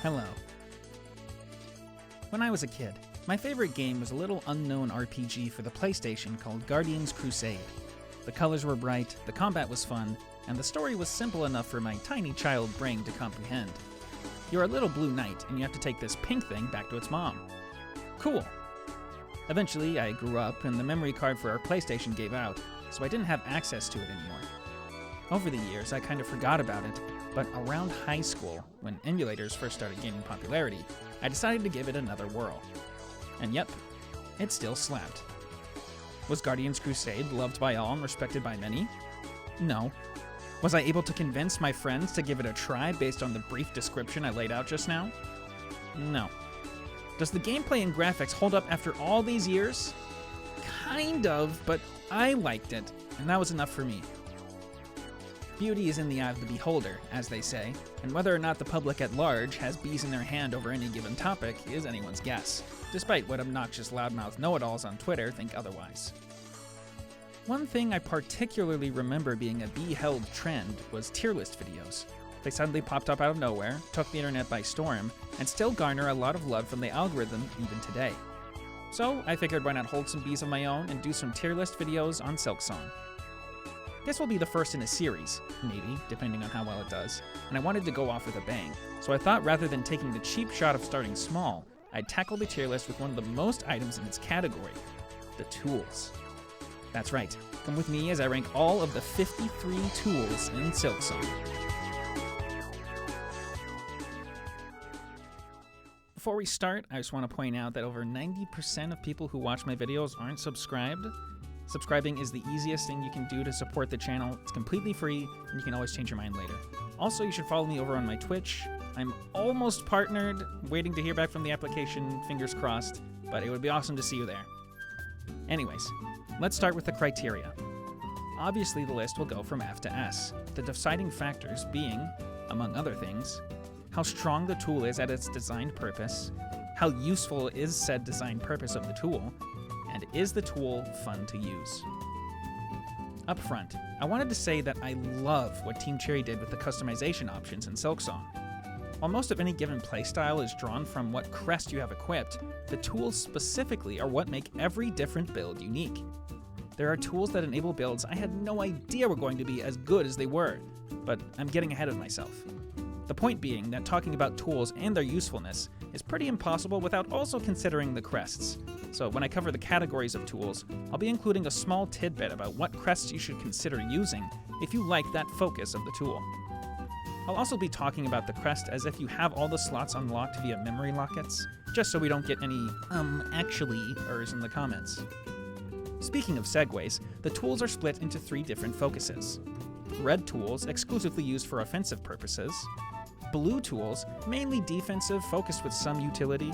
Hello. When I was a kid, my favorite game was a little unknown RPG for the PlayStation called Guardian's Crusade. The colors were bright, the combat was fun, and the story was simple enough for my tiny child brain to comprehend. You're a little blue knight, and you have to take this pink thing back to its mom. Cool. Eventually, I grew up, and the memory card for our PlayStation gave out, so I didn't have access to it anymore. Over the years, I kind of forgot about it, but around high school, when emulators first started gaining popularity, I decided to give it another whirl. And yep, it still slapped. Was Guardian's Crusade loved by all and respected by many? No. Was I able to convince my friends to give it a try based on the brief description I laid out just now? No. Does the gameplay and graphics hold up after all these years? Kind of, but I liked it, and that was enough for me. Beauty is in the eye of the beholder, as they say, and whether or not the public at large has bees in their hand over any given topic is anyone's guess, despite what obnoxious loudmouth know-it-alls on Twitter think otherwise. One thing I particularly remember being a bee-held trend was tier list videos. They suddenly popped up out of nowhere, took the internet by storm, and still garner a lot of love from the algorithm even today. So I figured why not hold some bees of my own and do some tier list videos on Silksong. This will be the first in a series, maybe, depending on how well it does, and I wanted to go off with a bang, so I thought rather than taking the cheap shot of starting small, I'd tackle the tier list with one of the most items in its category, the tools. That's right, come with me as I rank all of the 53 tools in Silksong. Before we start, I just want to point out that over 90% of people who watch my videos aren't subscribed. Subscribing is the easiest thing you can do to support the channel. It's completely free, and you can always change your mind later. Also, you should follow me over on my Twitch. I'm almost partnered, waiting to hear back from the application, fingers crossed, but it would be awesome to see you there. Anyways, let's start with the criteria. Obviously, the list will go from F to S, the deciding factors being, among other things, how strong the tool is at its designed purpose, how useful is said designed purpose of the tool, and is the tool fun to use? Up front, I wanted to say that I love what Team Cherry did with the customization options in Silksong. While most of any given playstyle is drawn from what crest you have equipped, the tools specifically are what make every different build unique. There are tools that enable builds I had no idea were going to be as good as they were, but I'm getting ahead of myself. The point being that talking about tools and their usefulness is pretty impossible without also considering the crests. So when I cover the categories of tools, I'll be including a small tidbit about what crests you should consider using if you like that focus of the tool. I'll also be talking about the crest as if you have all the slots unlocked via memory lockets, just so we don't get any actually-ers in the comments. Speaking of segues, the tools are split into 3 different focuses. Red tools, exclusively used for offensive purposes, blue tools, mainly defensive, focused with some utility,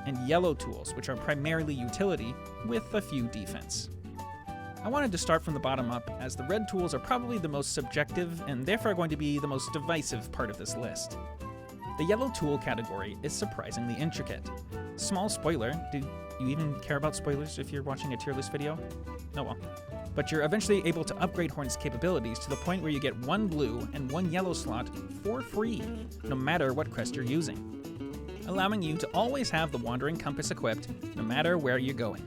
and yellow tools, which are primarily utility, with a few defense. I wanted to start from the bottom up, as the red tools are probably the most subjective, and therefore going to be the most divisive part of this list. The yellow tool category is surprisingly intricate. Small spoiler, do you even care about spoilers if you're watching a tier list video? Oh well. But you're eventually able to upgrade Horn's capabilities to the point where you get 1 blue and 1 yellow slot for free, no matter what crest you're using, allowing you to always have the Wandering Compass equipped, no matter where you're going.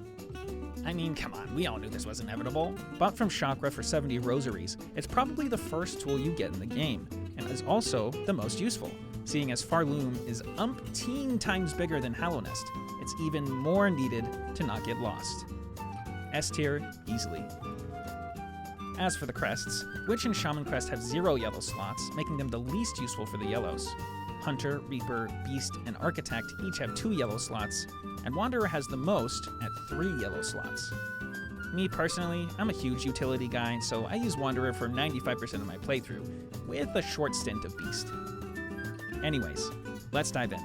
I mean, come on, we all knew this was inevitable. Bought from Chakra for 70 rosaries, it's probably the first tool you get in the game, and is also the most useful. Seeing as Farloom is umpteen times bigger than Hallownest, it's even more needed to not get lost. S tier, easily. As for the crests, Witch and Shaman crest have 0 yellow slots, making them the least useful for the yellows. Hunter, Reaper, Beast, and Architect each have 2 yellow slots, and Wanderer has the most at 3 yellow slots. Me personally, I'm a huge utility guy, so I use Wanderer for 95% of my playthrough, with a short stint of Beast. Anyways, let's dive in.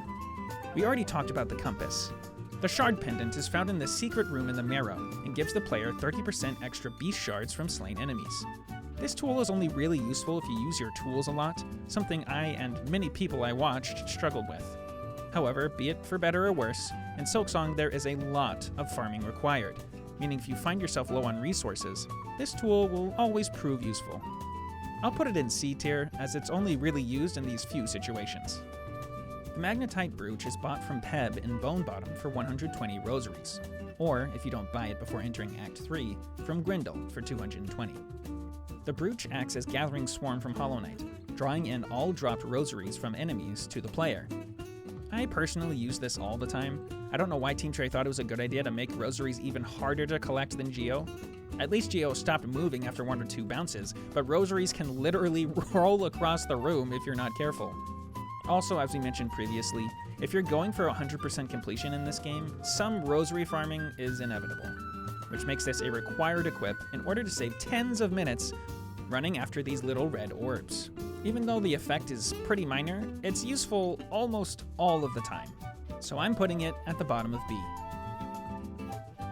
We already talked about the compass. The Shard Pendant is found in the secret room in the Marrow, and gives the player 30% extra Beast Shards from slain enemies. This tool is only really useful if you use your tools a lot, something I and many people I watched struggled with. However, be it for better or worse, in Silksong there is a lot of farming required, meaning if you find yourself low on resources, this tool will always prove useful. I'll put it in C tier, as it's only really used in these few situations. The Magnetite Brooch is bought from Peb in Bone Bottom for 120 rosaries, or, if you don't buy it before entering Act 3, from Grendel for 220. The Brooch acts as Gathering Swarm from Hollow Knight, drawing in all dropped rosaries from enemies to the player. I personally use this all the time. I don't know why Team Trey thought it was a good idea to make rosaries even harder to collect than Geo. At least Geo stopped moving after 1 or 2 bounces, but rosaries can literally roll across the room if you're not careful. Also, as we mentioned previously, if you're going for 100% completion in this game, some rosary farming is inevitable, which makes this a required equip in order to save tens of minutes running after these little red orbs. Even though the effect is pretty minor, it's useful almost all of the time, so I'm putting it at the bottom of B.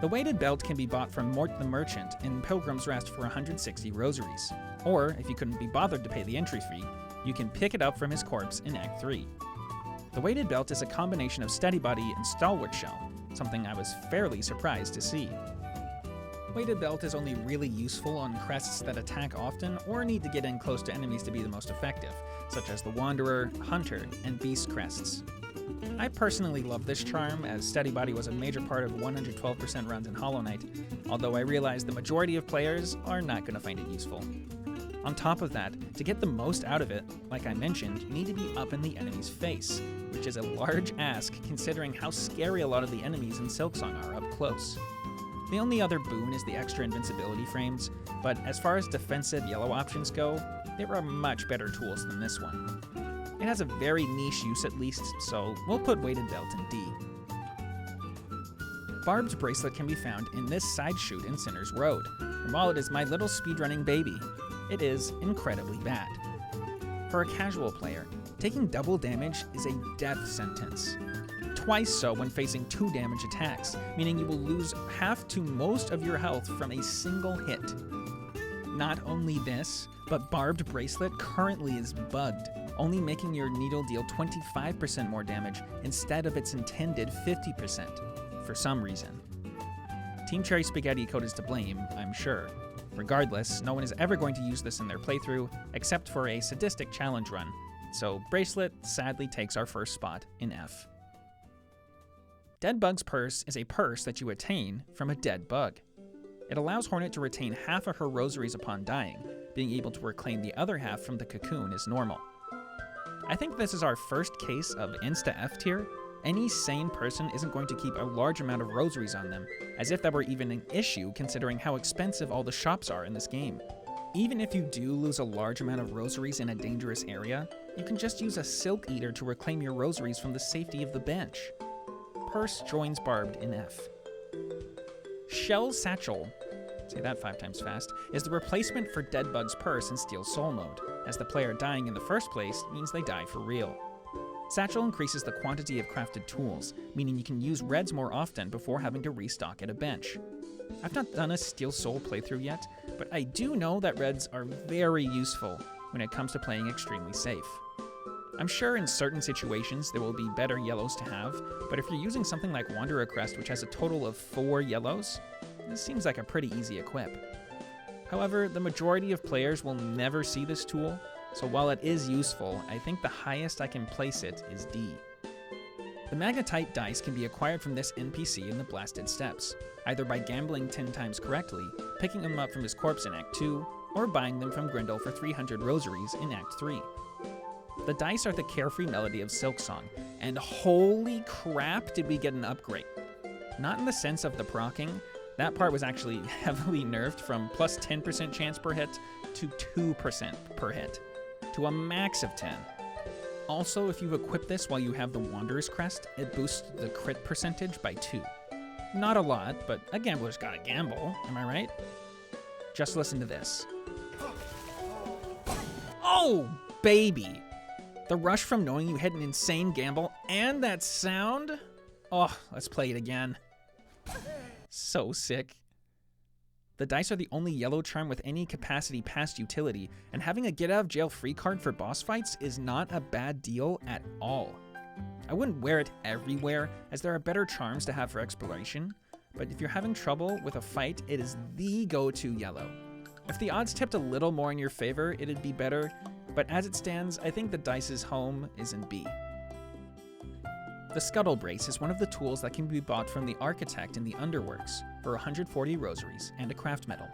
The weighted belt can be bought from Mort the Merchant in Pilgrim's Rest for 160 rosaries, or if you couldn't be bothered to pay the entry fee, you can pick it up from his corpse in Act 3. The weighted belt is a combination of Steady Body and Stalwart Shell, something I was fairly surprised to see. Weighted belt is only really useful on crests that attack often or need to get in close to enemies to be the most effective, such as the Wanderer, Hunter, and Beast crests. I personally love this charm, as Steady Body was a major part of 112% runs in Hollow Knight, although I realize the majority of players are not going to find it useful. On top of that, to get the most out of it, like I mentioned, you need to be up in the enemy's face, which is a large ask considering how scary a lot of the enemies in Silksong are up close. The only other boon is the extra invincibility frames, but as far as defensive yellow options go, there are much better tools than this one. It has a very niche use at least, so we'll put weighted belt in D. Barbed Bracelet can be found in this side chute in Sinner's Road, and while it is my little speedrunning baby, it is incredibly bad. For a casual player, taking double damage is a death sentence. Twice so when facing 2 damage attacks, meaning you will lose half to most of your health from a single hit. Not only this, but Barbed Bracelet currently is bugged, only making your needle deal 25% more damage instead of its intended 50%, for some reason. Team Cherry Spaghetti Code is to blame, I'm sure. Regardless, no one is ever going to use this in their playthrough, except for a sadistic challenge run, so Bracelet sadly takes our first spot in F. Dead Bug's Purse is a purse that you attain from a dead bug. It allows Hornet to retain half of her rosaries upon dying, being able to reclaim the other half from the cocoon is normal. I think this is our first case of insta F tier. Any sane person isn't going to keep a large amount of rosaries on them, as if that were even an issue considering how expensive all the shops are in this game. Even if you do lose a large amount of rosaries in a dangerous area, you can just use a Silk Eater to reclaim your rosaries from the safety of the bench. Purse joins Barbed in F. Shell Satchel, say that 5 times fast, is the replacement for Dead Bug's Purse in Steel Soul mode, as the player dying in the first place means they die for real. Satchel increases the quantity of crafted tools, meaning you can use reds more often before having to restock at a bench. I've not done a Steel Soul playthrough yet, but I do know that reds are very useful when it comes to playing extremely safe. I'm sure in certain situations there will be better yellows to have, but if you're using something like Wanderer Crest, which has a total of 4 yellows, this seems like a pretty easy equip. However, the majority of players will never see this tool, so while it is useful, I think the highest I can place it is D. The Magnetite Dice can be acquired from this NPC in the Blasted Steppes, either by gambling 10 times correctly, picking them up from his corpse in Act 2, or buying them from Grendel for 300 rosaries in Act 3. The dice are the carefree melody of Silksong, and holy crap did we get an upgrade. Not in the sense of the proccing, that part was actually heavily nerfed from plus 10% chance per hit to 2% per hit, to a max of 10. Also, if you equip this while you have the Wanderer's Crest, it boosts the crit percentage by 2. Not a lot, but a gambler's gotta gamble, am I right? Just listen to this. Oh, baby! The rush from knowing you hit an insane gamble and that sound? Oh, let's play it again. So sick. The dice are the only yellow charm with any capacity past utility, and having a get out of jail free card for boss fights is not a bad deal at all. I wouldn't wear it everywhere, as there are better charms to have for exploration, but if you're having trouble with a fight, it is the go-to yellow. If the odds tipped a little more in your favor, it'd be better, but as it stands, I think the dice's home is in B. The Scuttlebrace is one of the tools that can be bought from the Architect in the Underworks for 140 rosaries and a craft medal.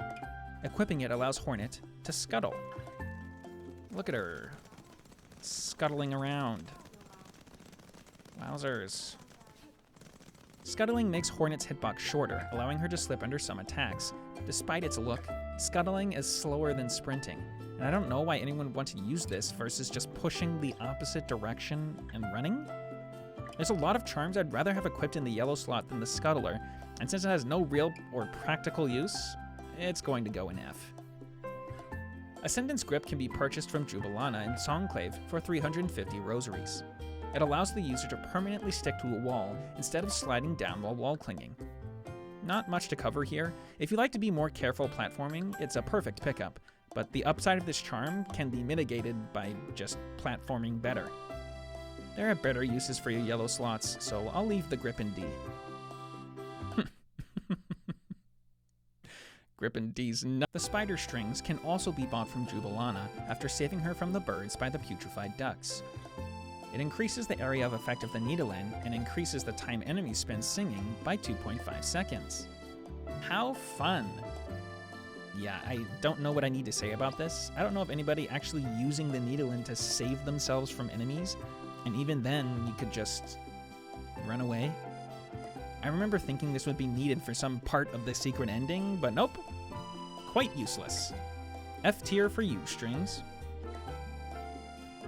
Equipping it allows Hornet to scuttle. Look at her, scuttling around. Wowzers. Scuttling makes Hornet's hitbox shorter, allowing her to slip under some attacks. Despite its look, scuttling is slower than sprinting, and I don't know why anyone would want to use this versus just pushing the opposite direction and running. There's a lot of charms I'd rather have equipped in the yellow slot than the Scuttler, and since it has no real or practical use, it's going to go in F. Ascendants Grip can be purchased from Jubilana in Songclave for 350 rosaries. It allows the user to permanently stick to a wall instead of sliding down while wall clinging. Not much to cover here. If you like to be more careful platforming, it's a perfect pickup, but the upside of this charm can be mitigated by just platforming better. There are better uses for your yellow slots, so I'll leave the Grip in D. Grip in D's nuts. The spider strings can also be bought from Jubilana after saving her from the birds by the putrefied ducks. It increases the area of effect of the needle end and increases the time enemies spend singing by 2.5 seconds. How fun! Yeah, I don't know what I need to say about this. I don't know of anybody actually using the needle end to save themselves from enemies, and even then, you could just run away. I remember thinking this would be needed for some part of the secret ending, but nope. Quite useless. F tier for you, strings.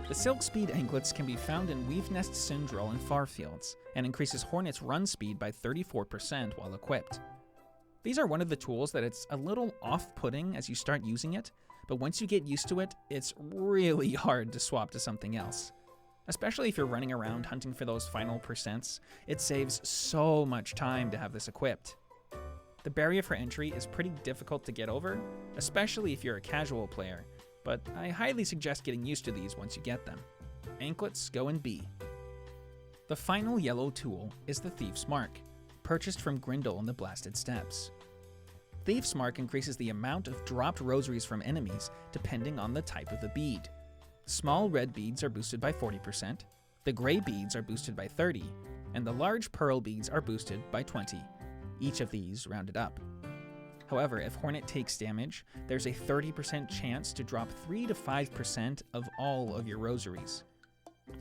The Silkspeed Anklets can be found in Weave Nest Syndril and Farfields, and increases Hornet's run speed by 34% while equipped. These are one of the tools that it's a little off-putting as you start using it, but once you get used to it, it's really hard to swap to something else. Especially if you're running around hunting for those final percents, it saves so much time to have this equipped. The barrier for entry is pretty difficult to get over, especially if you're a casual player, but I highly suggest getting used to these once you get them. Anklets go in B. The final yellow tool is the Thief's Mark, purchased from Grindel in the Blasted Steppes. Thief's Mark increases the amount of dropped rosaries from enemies depending on the type of the bead. Small red beads are boosted by 40%, the gray beads are boosted by 30%, and the large pearl beads are boosted by 20%, each of these rounded up. However, if Hornet takes damage, there's a 30% chance to drop 3 to 5% of all of your rosaries.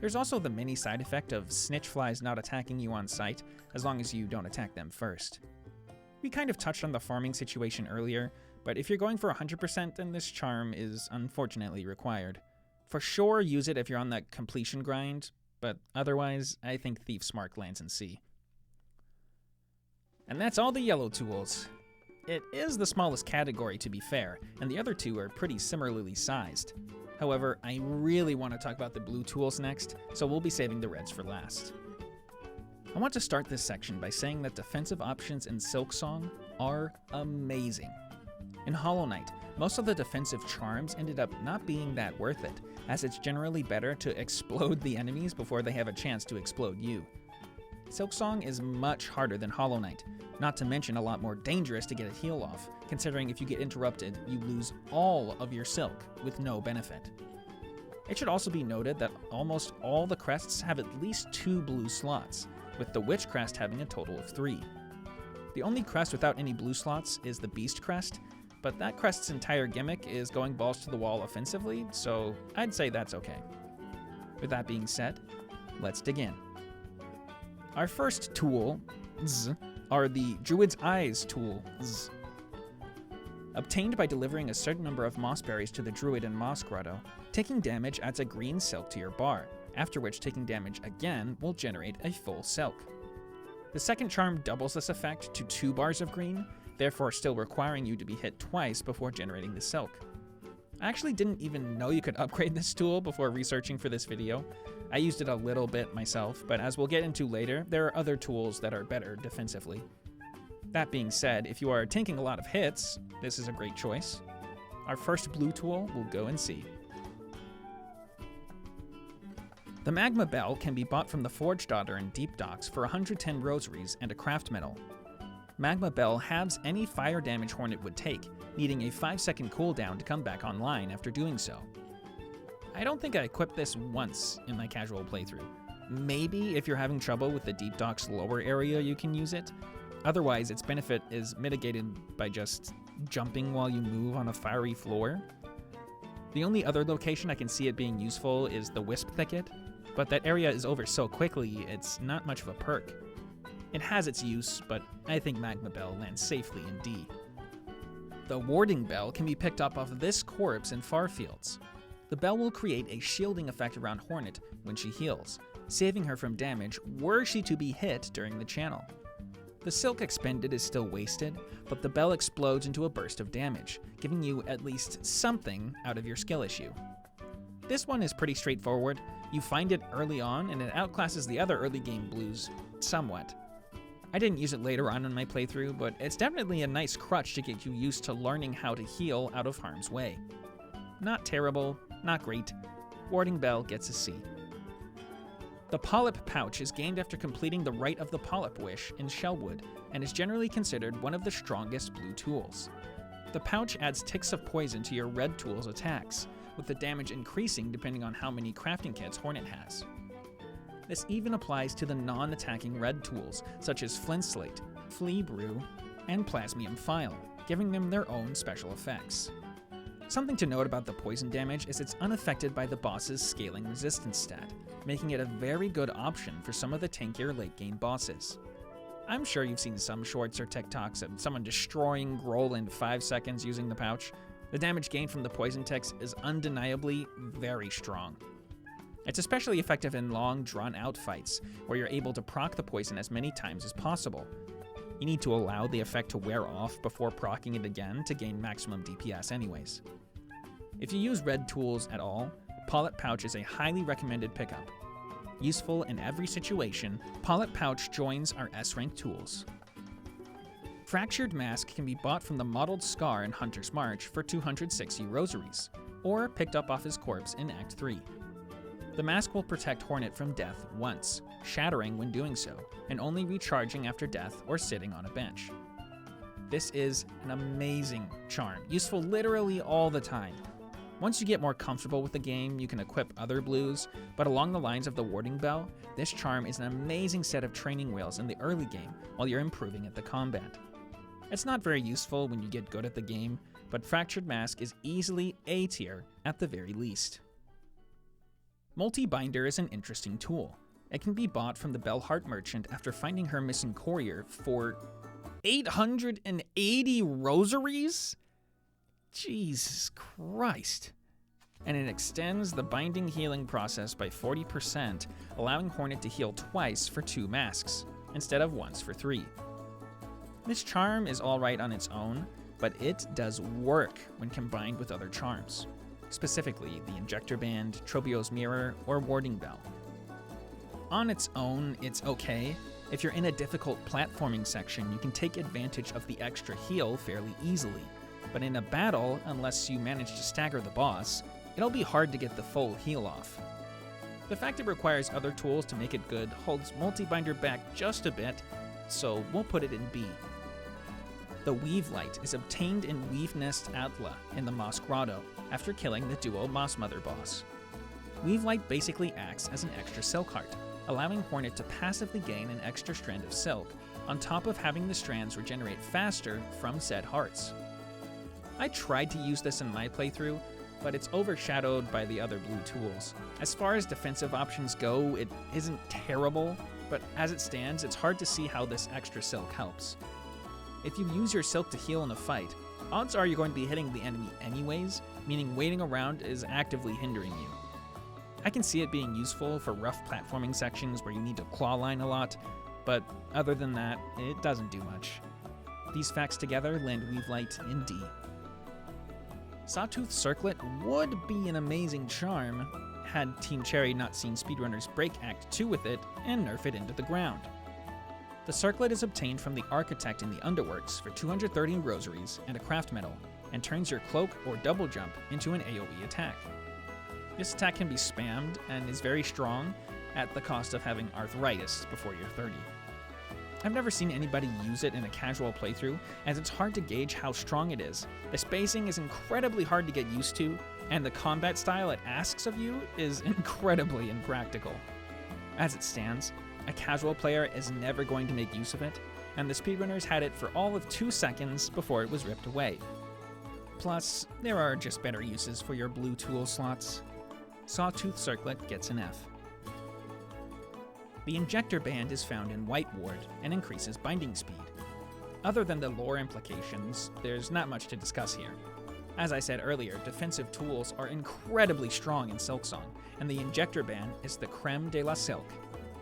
There's also the mini side effect of snitch flies not attacking you on sight, as long as you don't attack them first. We kind of touched on the farming situation earlier, but if you're going for 100%, then this charm is unfortunately required. For sure, use it if you're on that completion grind, but otherwise, I think Thief's Mark lands in C. And that's all the yellow tools. It is the smallest category, to be fair, and the other two are pretty similarly sized. However, I really want to talk about the blue tools next, so we'll be saving the reds for last. I want to start this section by saying that defensive options in Silksong are amazing. In Hollow Knight, most of the defensive charms ended up not being that worth it, as it's generally better to explode the enemies before they have a chance to explode you. Silksong is much harder than Hollow Knight, not to mention a lot more dangerous to get a heal off, considering if you get interrupted, you lose all of your silk with no benefit. It should also be noted that almost all the crests have at least 2 blue slots, with the Witch crest having a total of 3. The only crest without any blue slots is the Beast crest, but that crest's entire gimmick is going balls to the wall offensively, so I'd say that's okay. With that being said, let's dig in. Our first tools are the Druids Eyes tools. Obtained by delivering a certain number of moss berries to the Druid in Moss Grotto, taking damage adds a green silk to your bar, after which taking damage again will generate a full silk. The second charm doubles this effect to 2 bars of green, therefore still requiring you to be hit twice before generating the silk. I actually didn't even know you could upgrade this tool before researching for this video. I used it a little bit myself, but as we'll get into later, there are other tools that are better defensively. That being said, if you are tanking a lot of hits, this is a great choice. Our first blue tool will go in C. The Magma Bell can be bought from the Forge Daughter in Deep Docks for 110 rosaries and a craft medal. Magma Bell halves any fire damage Hornet would take, needing a 5-second cooldown to come back online after doing so. I don't think I equipped this once in my casual playthrough. Maybe if you're having trouble with the Deep Dock's lower area, you can use it. Otherwise, its benefit is mitigated by just jumping while you move on a fiery floor. The only other location I can see it being useful is the Wisp Thicket, but that area is over so quickly, it's not much of a perk. It has its use, but I think Magma Bell lands safely in D. The Warding Bell can be picked up off this corpse in far fields. The bell will create a shielding effect around Hornet when she heals, saving her from damage were she to be hit during the channel. The silk expended is still wasted, but the bell explodes into a burst of damage, giving you at least something out of your skill issue. This one is pretty straightforward. You find it early on, and it outclasses the other early game blues somewhat. I didn't use it later on in my playthrough, but it's definitely a nice crutch to get you used to learning how to heal out of harm's way. Not terrible, not great. Warding Bell gets a C. The Pollip Pouch is gained after completing the Rite of the Polyp Wish in Shellwood, and is generally considered one of the strongest blue tools. The pouch adds ticks of poison to your red tool's attacks, with the damage increasing depending on how many crafting kits Hornet has. This even applies to the non-attacking red tools, such as Flint Slate, Flea Brew, and Plasmium Phial, giving them their own special effects. Something to note about the poison damage is it's unaffected by the boss's scaling resistance stat, making it a very good option for some of the tankier late-game bosses. I'm sure you've seen some shorts or TikToks of someone destroying Groll in 5 seconds using the pouch. The damage gained from the poison ticks is undeniably very strong. It's especially effective in long, drawn-out fights, where you're able to proc the poison as many times as possible. You need to allow the effect to wear off before proccing it again to gain maximum DPS anyways. If you use red tools at all, Pollip Pouch is a highly recommended pickup. Useful in every situation, Pollip Pouch joins our S-rank tools. Fractured Mask can be bought from the Mottled Scar in Hunter's March for 260 rosaries, or picked up off his corpse in Act 3. The mask will protect Hornet from death once, shattering when doing so, and only recharging after death or sitting on a bench. This is an amazing charm, useful literally all the time. Once you get more comfortable with the game, you can equip other blues, but along the lines of the Warding Bell, this charm is an amazing set of training wheels in the early game while you're improving at the combat. It's not very useful when you get good at the game, but Fractured Mask is easily A tier at the very least. Multibinder is an interesting tool. It can be bought from the Bellheart merchant after finding her missing courier for 880 rosaries? Jesus Christ. And it extends the binding healing process by 40%, allowing Hornet to heal twice for 2 masks, instead of once for 3. This charm is alright on its own, but it does work when combined with other charms, specifically the Injector Band, Trobio's Mirror, or Warding Bell. On its own, it's okay. If you're in a difficult platforming section, you can take advantage of the extra heal fairly easily. But in a battle, unless you manage to stagger the boss, it'll be hard to get the full heal off. The fact it requires other tools to make it good holds Multibinder back just a bit, so we'll put it in B. The Weavelight is obtained in Weave Nest Atla in the Moss Grotto after killing the duo Moss Mother boss. Weavelight basically acts as an extra silk heart, allowing Hornet to passively gain an extra strand of silk, on top of having the strands regenerate faster from said hearts. I tried to use this in my playthrough, but it's overshadowed by the other blue tools. As far as defensive options go, it isn't terrible, but as it stands, it's hard to see how this extra silk helps. If you use your silk to heal in a fight, odds are you're going to be hitting the enemy anyways, meaning waiting around is actively hindering you. I can see it being useful for rough platforming sections where you need to claw line a lot, but other than that, it doesn't do much. These facts together land Weavelight in D. Sawtooth Circlet would be an amazing charm had Team Cherry not seen speedrunners break Act 2 with it and nerf it into the ground. The circlet is obtained from the Architect in the Underworks for 230 rosaries and a craft medal, and turns your cloak or double jump into an AoE attack. This attack can be spammed and is very strong at the cost of having arthritis before you're 30. I've never seen anybody use it in a casual playthrough, as it's hard to gauge how strong it is. The spacing is incredibly hard to get used to, and the combat style it asks of you is incredibly impractical. As it stands, a casual player is never going to make use of it, and the speedrunners had it for all of 2 seconds before it was ripped away. Plus, there are just better uses for your blue tool slots. Sawtooth Circlet gets an F. The Injector Band is found in White Ward and increases binding speed. Other than the lore implications, there's not much to discuss here. As I said earlier, defensive tools are incredibly strong in Silksong, and the Injector Band is the creme de la silk.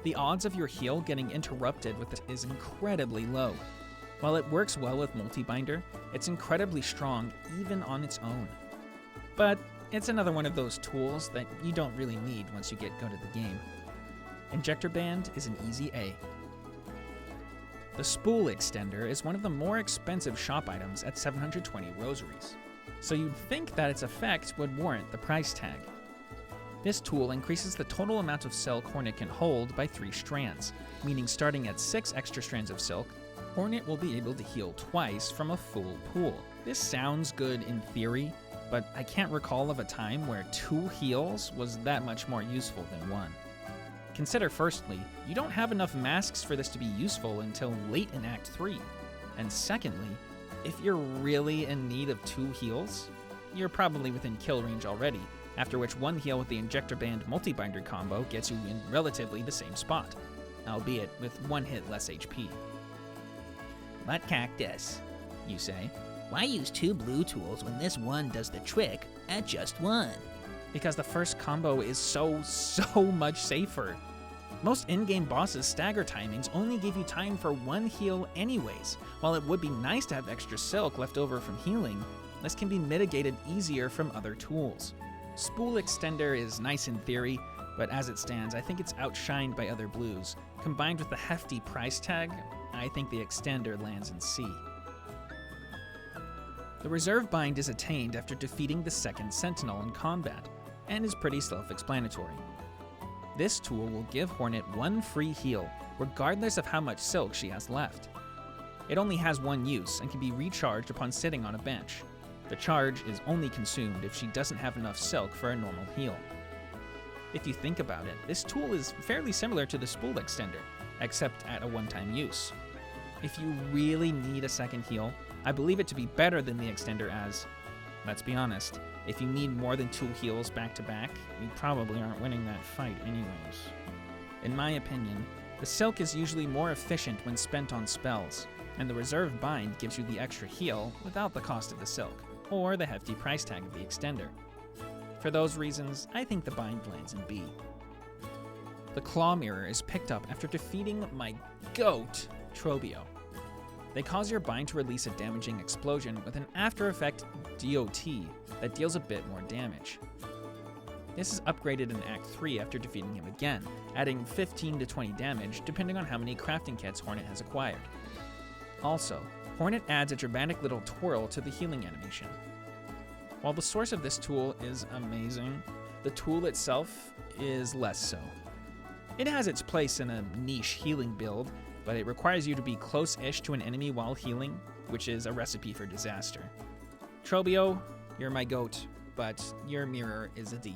The odds of your heal getting interrupted with it is incredibly low. While it works well with Multibinder, it's incredibly strong even on its own. But it's another one of those tools that you don't really need once you get good at the game. Injector Band is an easy A. The Spool Extender is one of the more expensive shop items at 720 rosaries, so you'd think that its effect would warrant the price tag. This tool increases the total amount of silk Hornet can hold by 3 strands, meaning starting at 6 extra strands of silk, Hornet will be able to heal twice from a full pool. This sounds good in theory, but I can't recall of a time where 2 heals was that much more useful than 1. Consider firstly, you don't have enough masks for this to be useful until late in Act 3. And secondly, if you're really in need of 2 heals, you're probably within kill range already, after which 1 heal with the Injector Band Multibinder combo gets you in relatively the same spot, albeit with 1 hit less HP. But Cactus, you say, why use 2 blue tools when this one does the trick at just 1? Because the first combo is so much safer. Most in-game bosses' stagger timings only give you time for 1 heal anyways. While it would be nice to have extra silk left over from healing, this can be mitigated easier from other tools. Spool Extender is nice in theory, but as it stands, I think it's outshined by other blues. Combined with the hefty price tag, I think the Extender lands in C. The Reserve Bind is attained after defeating the 2nd Sentinel in combat, and is pretty self-explanatory. This tool will give Hornet 1 free heal, regardless of how much silk she has left. It only has 1 use, and can be recharged upon sitting on a bench. The charge is only consumed if she doesn't have enough silk for a normal heal. If you think about it, this tool is fairly similar to the Spool Extender, except at a one-time use. If you really need a second heal, I believe it to be better than the Extender as, let's be honest, if you need more than 2 heals back to back, you probably aren't winning that fight anyways. In my opinion, the silk is usually more efficient when spent on spells, and the Reserve Bind gives you the extra heal without the cost of the silk, or the hefty price tag of the Extender. For those reasons, I think the bind lands in B. The Claw Mirror is picked up after defeating my GOAT, Trobio. They cause your bind to release a damaging explosion with an after effect DOT that deals a bit more damage. This is upgraded in Act 3 after defeating him again, adding 15 to 20 damage depending on how many crafting kits Hornet has acquired. Also, Hornet adds a dramatic little twirl to the healing animation. While the source of this tool is amazing, the tool itself is less so. It has its place in a niche healing build, but it requires you to be close-ish to an enemy while healing, which is a recipe for disaster. Trobio, you're my GOAT, but your mirror is a D.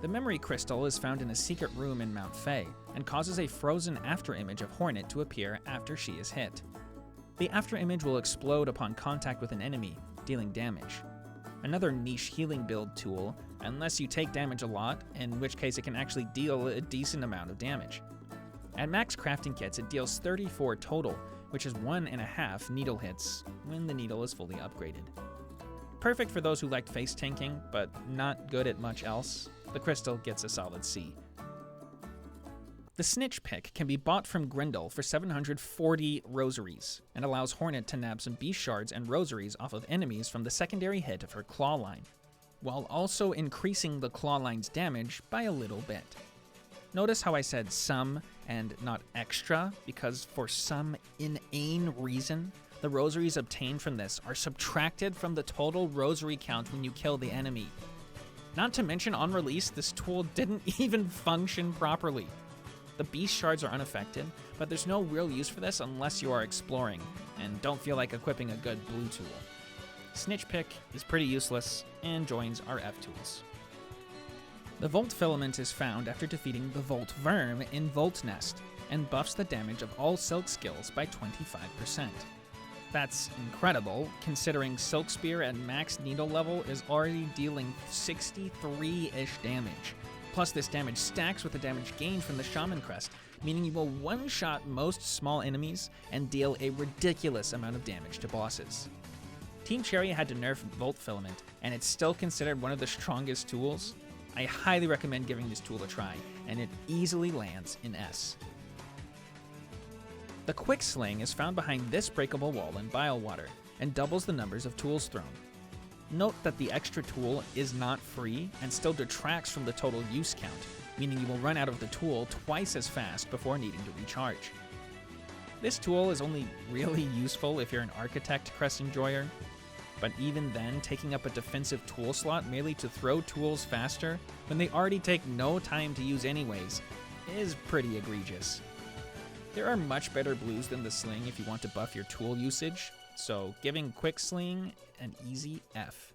The Memory Crystal is found in a secret room in Mount Fae, and causes a frozen afterimage of Hornet to appear after she is hit. The afterimage will explode upon contact with an enemy, dealing damage. Another niche healing build tool, unless you take damage a lot, in which case it can actually deal a decent amount of damage. At max crafting kits, it deals 34 total, which is 1.5 needle hits when the needle is fully upgraded. Perfect for those who liked face tanking, but not good at much else, the crystal gets a solid C. The Snitch Pick can be bought from Grendel for 740 rosaries, and allows Hornet to nab some beast shards and rosaries off of enemies from the secondary hit of her claw line, while also increasing the claw line's damage by a little bit. Notice how I said some and not extra, because for some inane reason, the rosaries obtained from this are subtracted from the total rosary count when you kill the enemy. Not to mention, on release, this tool didn't even function properly. The beast shards are unaffected, but there's no real use for this unless you are exploring, and don't feel like equipping a good blue tool. Snitch Pick is pretty useless, and joins our F tools. The Volt Filament is found after defeating the Volt Worm in Volt Nest, and buffs the damage of all Silk skills by 25%. That's incredible, considering Silk Spear at max needle level is already dealing 63-ish damage. Plus this damage stacks with the damage gained from the Shaman Crest, meaning you will one-shot most small enemies and deal a ridiculous amount of damage to bosses. Team Cherry had to nerf Volt Filament, and it's still considered one of the strongest tools. I highly recommend giving this tool a try, and it easily lands in S. The Quicksling is found behind this breakable wall in Bile Water, and doubles the numbers of tools thrown. Note that the extra tool is not free, and still detracts from the total use count, meaning you will run out of the tool twice as fast before needing to recharge. This tool is only really useful if you're an Architect Crest enjoyer, but even then, taking up a defensive tool slot merely to throw tools faster when they already take no time to use anyways is pretty egregious. There are much better blues than the Sling if you want to buff your tool usage, so giving Quicksling an easy F.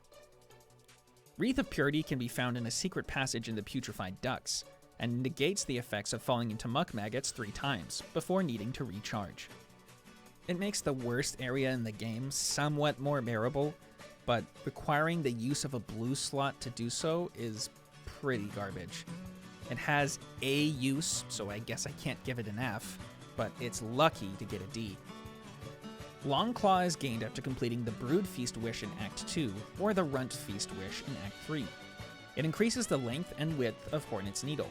Wreath of Purity can be found in a secret passage in the Putrefied Ducts, and negates the effects of falling into muck maggots 3 times before needing to recharge. It makes the worst area in the game somewhat more bearable, but requiring the use of a blue slot to do so is pretty garbage. It has a use, so I guess I can't give it an F, but it's lucky to get a D. Longclaw is gained after completing the Brood Feast Wish in Act 2, or the Runt Feast Wish in Act 3. It increases the length and width of Hornet's Needle.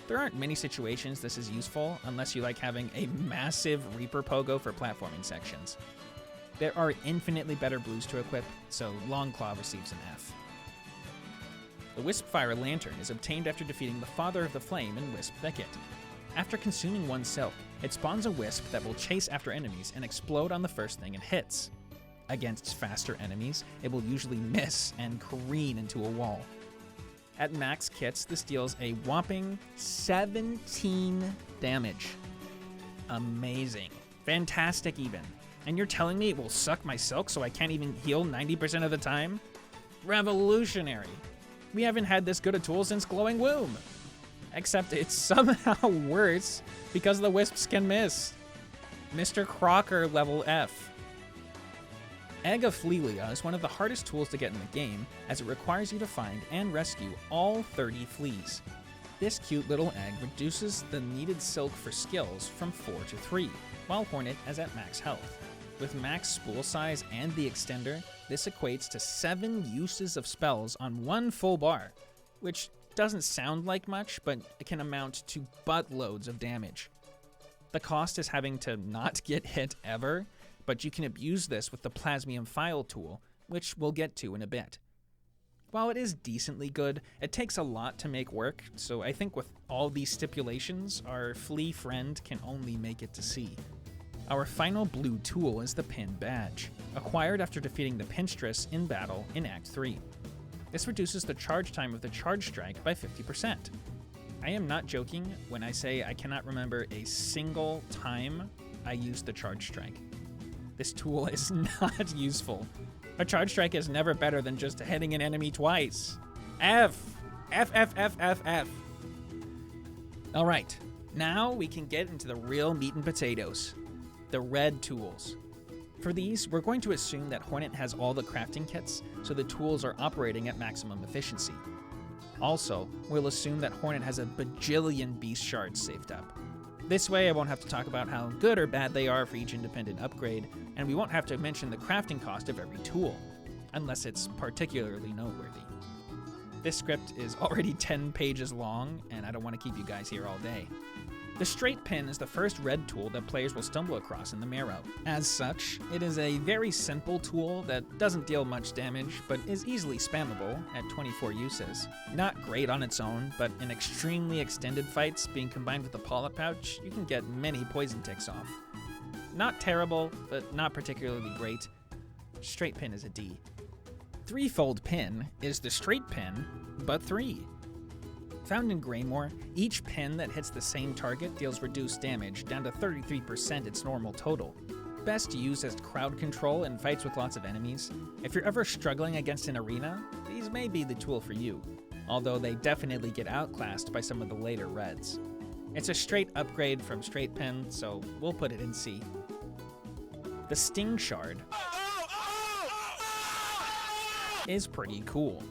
There aren't many situations this is useful, unless you like having a massive Reaper Pogo for platforming sections. There are infinitely better blues to equip, so Longclaw receives an F. The Wispfire Lantern is obtained after defeating the Father of the Flame in Wisp Thicket. After consuming one silk, it spawns a wisp that will chase after enemies and explode on the first thing it hits. Against faster enemies, it will usually miss and careen into a wall. At max kits, this deals a whopping 17 damage. Amazing. Fantastic even. And you're telling me it will suck my silk so I can't even heal 90% of the time? Revolutionary. We haven't had this good a tool since Glowing Womb. Except it's somehow worse because the wisps can miss. Mr. Crocker level F. Egg of Fleelia is one of the hardest tools to get in the game, as it requires you to find and rescue all 30 fleas. This cute little egg reduces the needed silk for skills from 4 to 3, while Hornet is at max health. With max spool size and the extender, this equates to 7 uses of spells on one full bar, which doesn't sound like much, but it can amount to buttloads of damage. The cost is having to not get hit ever, but you can abuse this with the Plasmium Phial tool, which we'll get to in a bit. While it is decently good, it takes a lot to make work, so I think with all these stipulations, our flea friend can only make it to C. Our final blue tool is the Pin Badge, acquired after defeating the Pinstress in battle in Act 3. This reduces the charge time of the Charge Strike by 50%. I am not joking when I say I cannot remember a single time I used the Charge Strike. This tool is not useful. A Charge Strike is never better than just hitting an enemy twice. F. F, F, F, F, F. All right, now we can get into the real meat and potatoes. The red tools. For these, we're going to assume that Hornet has all the crafting kits, so the tools are operating at maximum efficiency. Also, we'll assume that Hornet has a bajillion beast shards saved up. This way I won't have to talk about how good or bad they are for each independent upgrade, and we won't have to mention the crafting cost of every tool, unless it's particularly noteworthy. This script is already 10 pages long, and I don't want to keep you guys here all day. The Straight Pin is the first red tool that players will stumble across in the Marrow. As such, it is a very simple tool that doesn't deal much damage, but is easily spammable at 24 uses. Not great on its own, but in extremely extended fights, being combined with the Pollip Pouch, you can get many poison ticks off. Not terrible, but not particularly great. Straight Pin is a D. Threefold Pin is the Straight Pin, but 3. Found in Greymoor, each pin that hits the same target deals reduced damage, down to 33% its normal total. Best used as crowd control in fights with lots of enemies. If you're ever struggling against an arena, these may be the tool for you. although they definitely get outclassed by some of the later reds. It's a straight upgrade from Straight Pen, so we'll put it in C. The Sting Shard is pretty cool.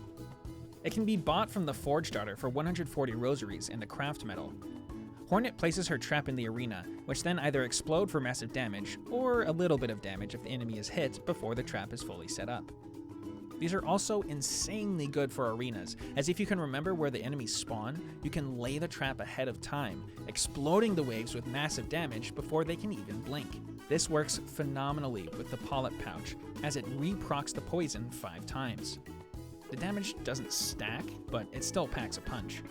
It can be bought from the Forge Starter for 140 rosaries and a craft medal. Hornet places her trap in the arena, which then either explode for massive damage, or a little bit of damage if the enemy is hit before the trap is fully set up. These are also insanely good for arenas, as if you can remember where the enemies spawn, you can lay the trap ahead of time, exploding the waves with massive damage before they can even blink. This works phenomenally with the Pollip Pouch, as it re-procs the poison 5 times. The damage doesn't stack, but it still packs a punch.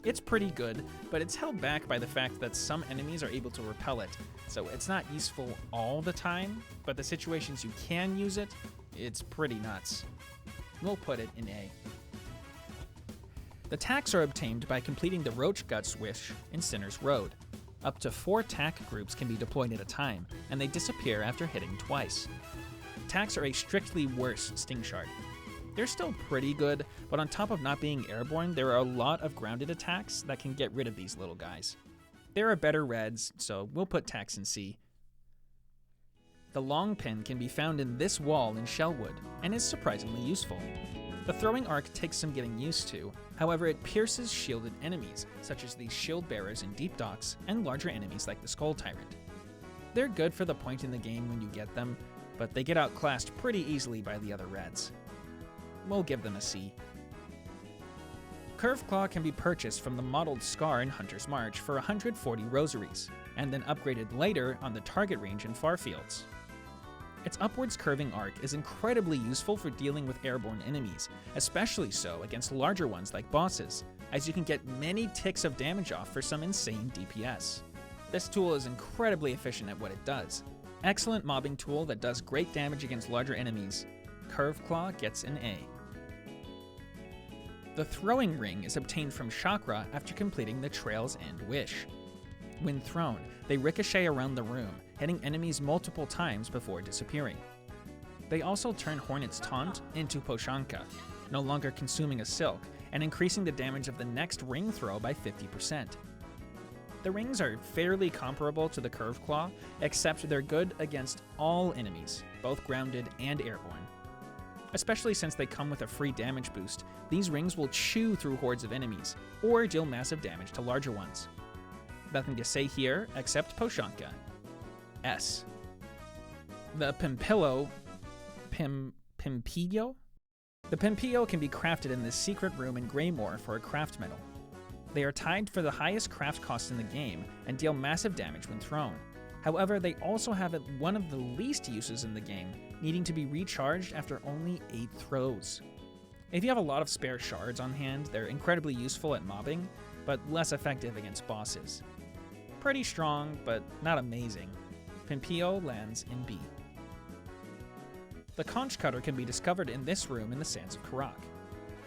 It's pretty good, but it's held back by the fact that some enemies are able to repel it, so it's not useful all the time, but the situations you can use it, it's pretty nuts. We'll put it in A. The tacks are obtained by completing the Roach Guts wish in Sinner's Road. Up to 4 tack groups can be deployed at a time, and they disappear after hitting twice. Tacks are a strictly worse Sting Shard. They're still pretty good, but on top of not being airborne, there are a lot of grounded attacks that can get rid of these little guys. There are better reds, so we'll put tacks in C. The long pin can be found in this wall in Shellwood, and is surprisingly useful. The throwing arc takes some getting used to, however it pierces shielded enemies, such as the shield bearers in deep docks, and larger enemies like the Skull Tyrant. They're good for the point in the game when you get them, but they get outclassed pretty easily by the other reds. We'll give them a C. Curved Claw can be purchased from the modeled Scar in Hunter's March for 140 rosaries, and then upgraded later on the target range in Farfields. Its upwards curving arc is incredibly useful for dealing with airborne enemies, especially so against larger ones like bosses, as you can get many ticks of damage off for some insane DPS. This tool is incredibly efficient at what it does. Excellent mobbing tool that does great damage against larger enemies. Curved Claw gets an A. The throwing ring is obtained from Chakra after completing the Trail's End wish. When thrown, they ricochet around the room, hitting enemies multiple times before disappearing. They also turn Hornet's Taunt into Poshanka, no longer consuming a silk, and increasing the damage of the next ring throw by 50%. The rings are fairly comparable to the Curved Claw, except they're good against all enemies, both grounded and airborne. Especially since they come with a free damage boost, these rings will chew through hordes of enemies, or deal massive damage to larger ones. Nothing to say here except Poshanka. S. The Pimpillo... Pimpillo? The Pimpillo can be crafted in this secret room in Greymoor for a craft medal. They are tied for the highest craft cost in the game, and deal massive damage when thrown. However, they also have one of the least uses in the game, needing to be recharged after only 8 throws. If you have a lot of spare shards on hand, they're incredibly useful at mobbing, but less effective against bosses. Pretty strong, but not amazing. Pimpillo lands in B. The Conch Cutter can be discovered in this room in the Sands of Karak.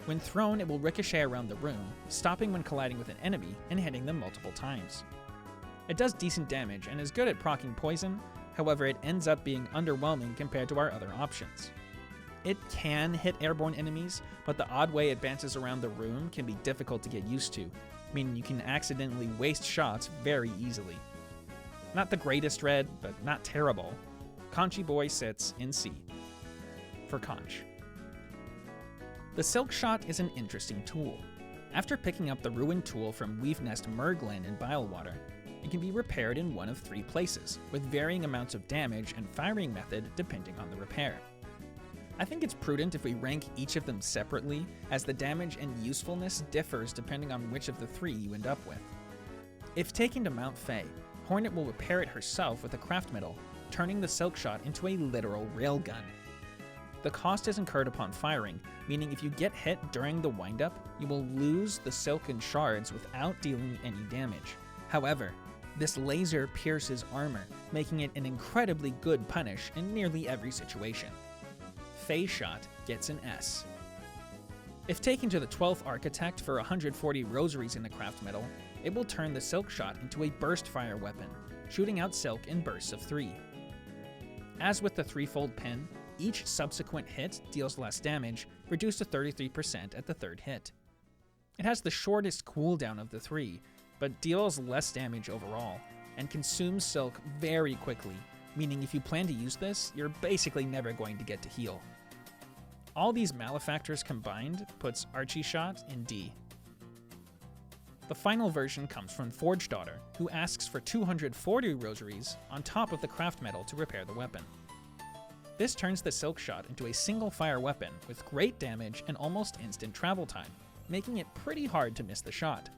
When thrown, it will ricochet around the room, stopping when colliding with an enemy and hitting them multiple times. It does decent damage and is good at proccing poison, however it ends up being underwhelming compared to our other options. It can hit airborne enemies, but the odd way it bounces around the room can be difficult to get used to, meaning you can accidentally waste shots very easily. Not the greatest red, but not terrible. Conchy Boy sits in C. For Conch. The Silk Shot is an interesting tool. After picking up the ruined tool from Weave Nest Merglin in Bilewater, it can be repaired in one of 3 places, with varying amounts of damage and firing method depending on the repair. I think it's prudent if we rank each of them separately, as the damage and usefulness differs depending on which of the 3 you end up with. If taken to Mount Fae, Hornet will repair it herself with a craft medal, turning the Silk Shot into a literal railgun. The cost is incurred upon firing, meaning if you get hit during the windup, you will lose the silken shards without dealing any damage. However, this laser pierces armor, making it an incredibly good punish in nearly every situation. Fae Shot gets an S. If taken to the 12th Architect for 140 rosaries in the craft medal, it will turn the Silk Shot into a burst fire weapon, shooting out silk in bursts of 3. As with the threefold pin, each subsequent hit deals less damage, reduced to 33% at the 3rd hit. It has the shortest cooldown of the three, but deals less damage overall, and consumes silk very quickly, meaning if you plan to use this, you're basically never going to get to heal. All these malefactors combined puts Archie Shot in D. The final version comes from Forge Daughter, who asks for 240 rosaries on top of the craft metal to repair the weapon. This turns the Silk Shot into a single fire weapon with great damage and almost instant travel time, making it pretty hard to miss the shot.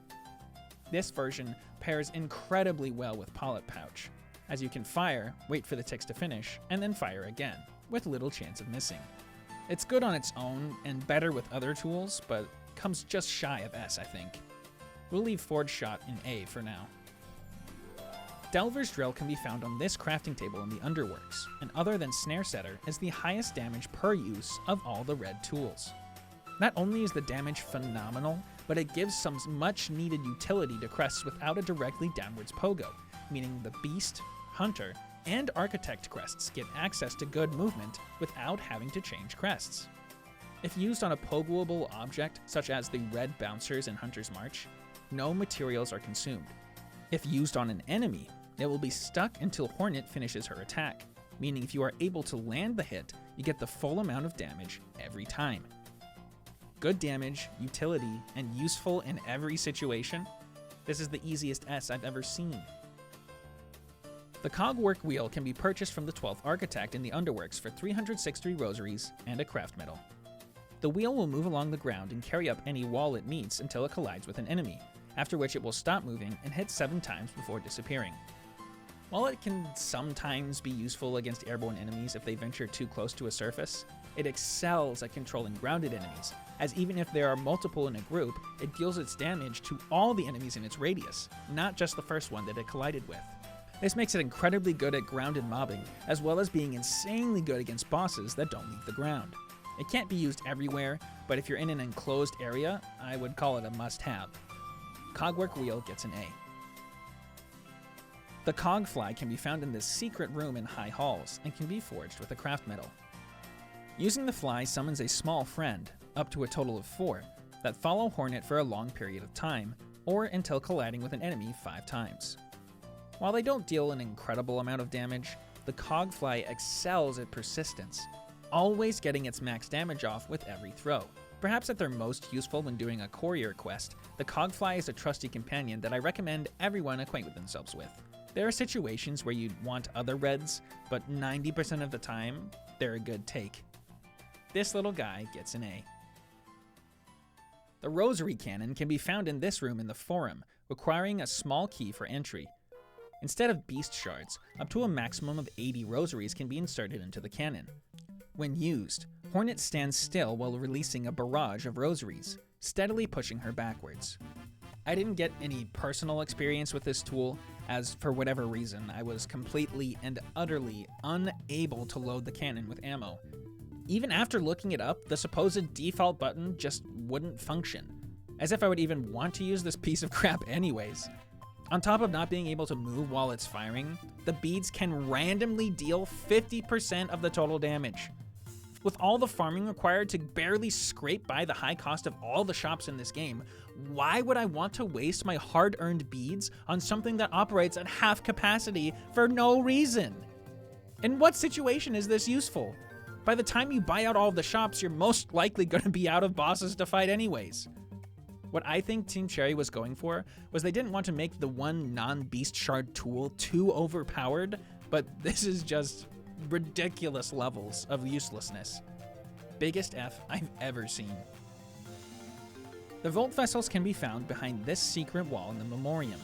This version pairs incredibly well with Pollip Pouch, as you can fire, wait for the ticks to finish, and then fire again, with little chance of missing. It's good on its own and better with other tools, but comes just shy of S, I think. We'll leave Forge Shot in A for now. Delver's Drill can be found on this crafting table in the Underworks, and other than Snare Setter, is the highest damage per use of all the red tools. Not only is the damage phenomenal, but it gives some much needed utility to crests without a directly downwards pogo, meaning the Beast, Hunter, and Architect crests get access to good movement without having to change crests. If used on a pogoable object, such as the red bouncers in Hunter's March, no materials are consumed. If used on an enemy, it will be stuck until Hornet finishes her attack, meaning if you are able to land the hit, you get the full amount of damage every time. Good damage, utility, and useful in every situation. This is the easiest S I've ever seen. The Cogwork Wheel can be purchased from the 12th Architect in the Underworks for 360 rosaries and a craft medal. The wheel will move along the ground and carry up any wall it meets until it collides with an enemy, after which it will stop moving and hit 7 times before disappearing. While it can sometimes be useful against airborne enemies if they venture too close to a surface, it excels at controlling grounded enemies, as even if there are multiple in a group, it deals its damage to all the enemies in its radius, not just the first one that it collided with. This makes it incredibly good at grounded mobbing, as well as being insanely good against bosses that don't leave the ground. It can't be used everywhere, but if you're in an enclosed area, I would call it a must-have. Cogwork Wheel gets an A. The Cogfly can be found in this secret room in High Halls, and can be forged with a craft metal. Using the fly summons a small friend, up to a total of 4, that follow Hornet for a long period of time, or until colliding with an enemy 5 times. While they don't deal an incredible amount of damage, the Cogfly excels at persistence, always getting its max damage off with every throw. Perhaps at their most useful when doing a courier quest, the Cogfly is a trusty companion that I recommend everyone acquaint themselves with. There are situations where you'd want other reds, but 90% of the time, they're a good take. This little guy gets an A. The Rosary Cannon can be found in this room in the Forum, requiring a small key for entry. Instead of beast shards, up to a maximum of 80 rosaries can be inserted into the cannon. When used, Hornet stands still while releasing a barrage of rosaries, steadily pushing her backwards. I didn't get any personal experience with this tool, as for whatever reason, I was completely and utterly unable to load the cannon with ammo. Even after looking it up, the supposed default button just wouldn't function, as if I would even want to use this piece of crap anyways. On top of not being able to move while it's firing, the beads can randomly deal 50% of the total damage. With all the farming required to barely scrape by the high cost of all the shops in this game, why would I want to waste my hard-earned beads on something that operates at half capacity for no reason? In what situation is this useful? By the time you buy out all of the shops, you're most likely going to be out of bosses to fight anyways. What I think Team Cherry was going for was they didn't want to make the one non-beast shard tool too overpowered, but this is just ridiculous levels of uselessness. Biggest F I've ever seen. The Volt Vessels can be found behind this secret wall in the Memoriam.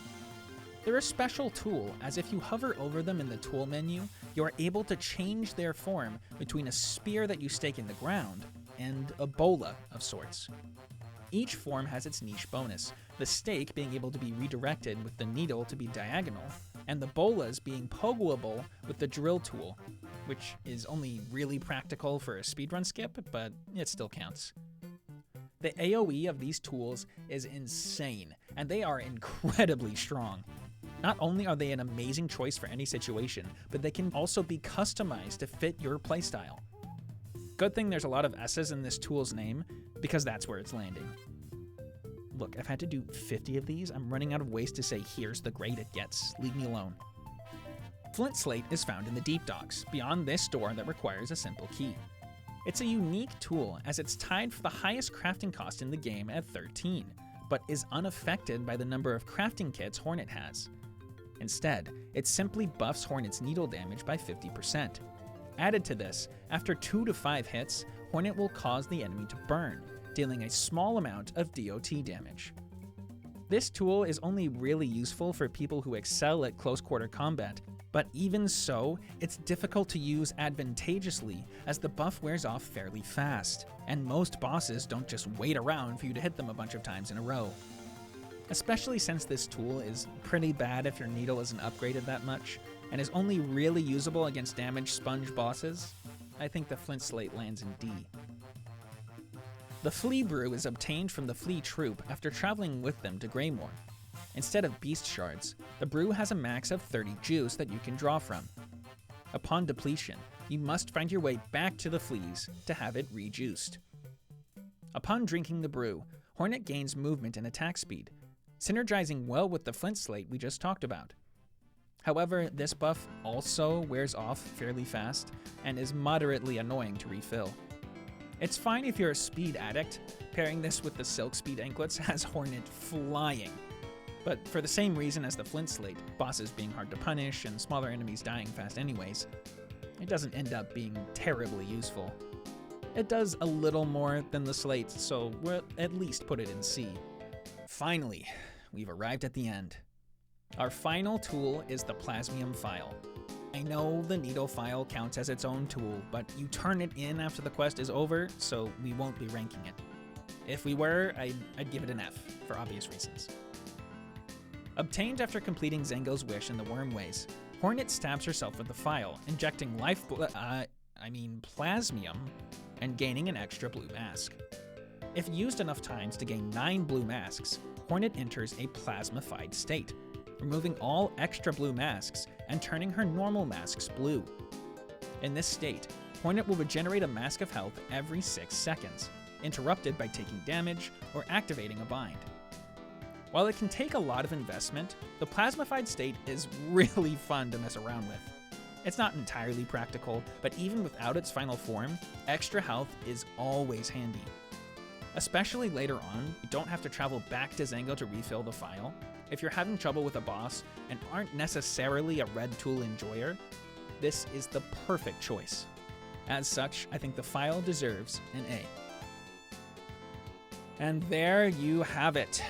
They're a special tool, as if you hover over them in the tool menu, you are able to change their form between a spear that you stake in the ground and a bola of sorts. Each form has its niche bonus, the stake being able to be redirected with the needle to be diagonal, and the bolas being pogoable with the drill tool, which is only really practical for a speedrun skip, but it still counts. The AoE of these tools is insane, and they are incredibly strong. Not only are they an amazing choice for any situation, but they can also be customized to fit your playstyle. Good thing there's a lot of S's in this tool's name, because that's where it's landing. look, I've had to do 50 of these. I'm running out of ways to say, here's the grade it gets. Leave me alone. Flint Slate is found in the Deep Docks, beyond this door that requires a simple key. It's a unique tool as it's tied for the highest crafting cost in the game at 13, but is unaffected by the number of crafting kits Hornet has. Instead, it simply buffs Hornet's needle damage by 50%. Added to this, after 2 to 5 hits, Hornet will cause the enemy to burn, dealing a small amount of DOT damage. This tool is only really useful for people who excel at close-quarter combat, but even so, it's difficult to use advantageously as the buff wears off fairly fast, and most bosses don't just wait around for you to hit them a bunch of times in a row. Especially since this tool is pretty bad if your needle isn't upgraded that much, and is only really usable against damaged sponge bosses, I think the Flint Slate lands in D. The Flea Brew is obtained from the Flea Troop after traveling with them to Greymoor. Instead of beast shards, the brew has a max of 30 juice that you can draw from. Upon depletion, you must find your way back to the fleas to have it rejuiced. Upon drinking the brew, Hornet gains movement and attack speed, synergizing well with the Flint Slate we just talked about. However, this buff also wears off fairly fast and is moderately annoying to refill. It's fine if you're a speed addict. Pairing this with the Silkspeed Anklets has Hornet flying. But for the same reason as the Flint Slate, bosses being hard to punish and smaller enemies dying fast anyways, it doesn't end up being terribly useful. It does a little more than the Slate, so we'll at least put it in C. Finally, we've arrived at the end. Our final tool is the Plasmium Phial. I know the needle file counts as its own tool, but you turn it in after the quest is over, so we won't be ranking it. If we were, I'd give it an F, for obvious reasons. Obtained after completing Zengo's wish in the Wormways, Hornet stabs herself with the file, injecting plasmium, and gaining an extra blue mask. If used enough times to gain 9 blue masks, Hornet enters a plasmified state, removing all extra blue masks and turning her normal masks blue. In this state, Hornet will regenerate a mask of health every 6 seconds, interrupted by taking damage or activating a bind. While it can take a lot of investment, the plasmified state is really fun to mess around with. It's not entirely practical, but even without its final form, extra health is always handy. Especially later on, you don't have to travel back to Zengo to refill the file. If you're having trouble with a boss and aren't necessarily a red tool enjoyer, this is the perfect choice. As such, I think the file deserves an A. And there you have it.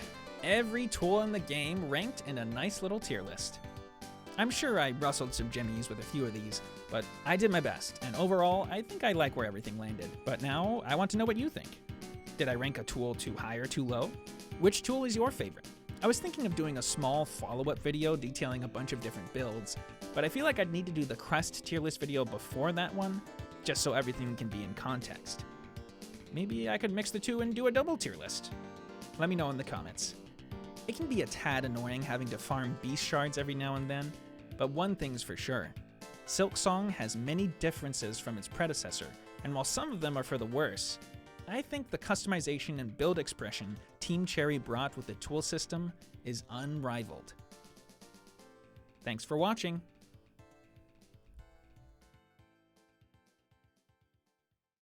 Every tool in the game ranked in a nice little tier list. I'm sure I rustled some jimmies with a few of these, but I did my best, and overall, I think I like where everything landed. But now, I want to know what you think. Did I rank a tool too high or too low? Which tool is your favorite? I was thinking of doing a small follow-up video detailing a bunch of different builds, but I feel like I'd need to do the Crest tier list video before that one, just so everything can be in context. Maybe I could mix the two and do a double tier list. Let me know in the comments. It can be a tad annoying having to farm beast shards every now and then, but one thing's for sure. Silksong has many differences from its predecessor, and while some of them are for the worse, I think the customization and build expression Team Cherry brought with the tool system is unrivaled. Thanks for watching.